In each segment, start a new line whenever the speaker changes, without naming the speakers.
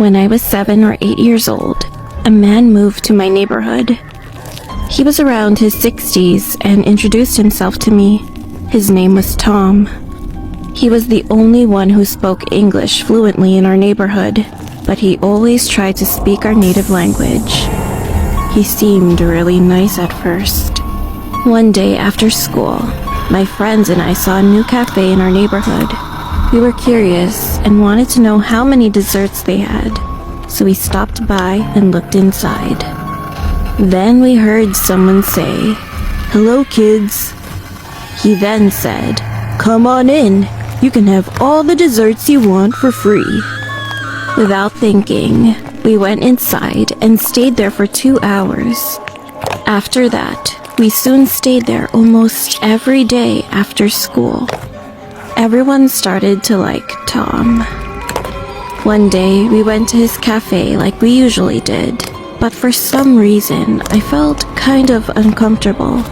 When I was 7 or 8 years old, a man moved to my neighborhood. He was around his 60s and introduced himself to me. His name was Tom. He was the only one who spoke English fluently in our neighborhood, but he always tried to speak our native language. He seemed really nice at first. One day after school, my friends and I saw a new cafe in our neighborhood. We were curious and wanted to know how many desserts they had, so we stopped by and looked inside. Then we heard someone say, "Hello, kids." He then said, "Come on in. You can have all the desserts you want for free." Without thinking, we went inside and stayed there for 2 hours. After that, we soon stayed there almost every day after school. Everyone started to like Tom. One day, we went to his cafe like we usually did, but for some reason, I felt kind of uncomfortable.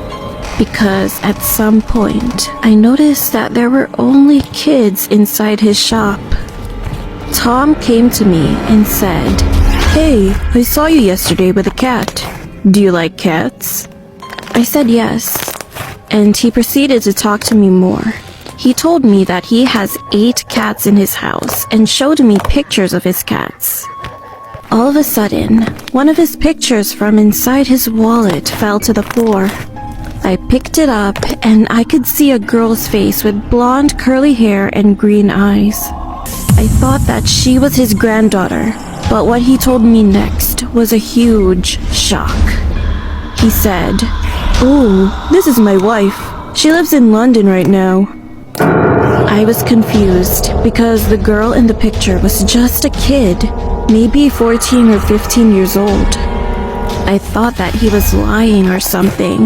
Because at some point, I noticed that there were only kids inside his shop. Tom came to me and said, "Hey, I saw you yesterday with a cat. Do you like cats?" I said yes, and he proceeded to talk to me more. He told me that he has 8 cats in his house and showed me pictures of his cats. All of a sudden, one of his pictures from inside his wallet fell to the floor. I picked it up and I could see a girl's face with blonde curly hair and green eyes. I thought that she was his granddaughter, but what he told me next was a huge shock. He said, "Oh, this is my wife. She lives in London right now." I was confused because the girl in the picture was just a kid, maybe 14 or 15 years old. I thought that he was lying or something.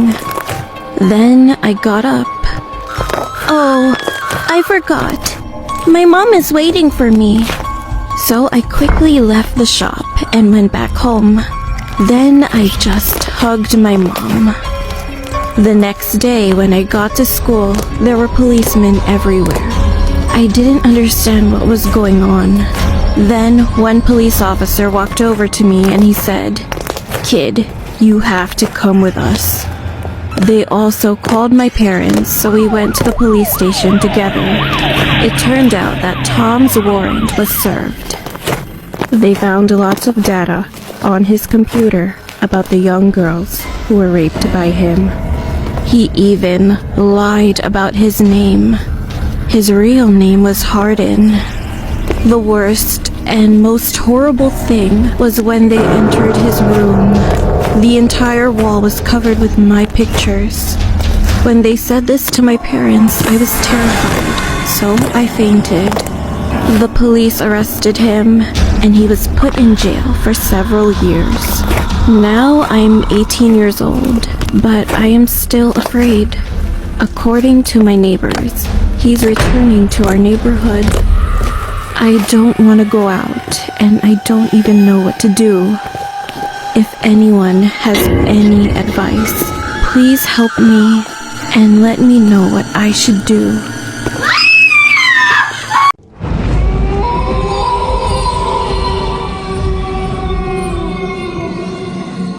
Then I got up. "Oh, I forgot. My mom is waiting for me." So I quickly left the shop and went back home. Then I just hugged my mom. The next day when I got to school, there were policemen everywhere. I didn't understand what was going on. Then one police officer walked over to me and he said, "Kid, you have to come with us." They also called my parents, so we went to the police station together. It turned out that Tom's warrant was served. They found lots of data on his computer about the young girls who were raped by him. He even lied about his name. His real name was Hardin. The worst and most horrible thing was when they entered his room. The entire wall was covered with my pictures. When they said this to my parents, I was terrified, so I fainted. The police arrested him, and he was put in jail for several years. Now I'm 18 years old, but I am still afraid. According to my neighbors, he's returning to our neighborhood. I don't want to go out, and I don't even know what to do. If anyone has any advice, please help me and let me know what I should do.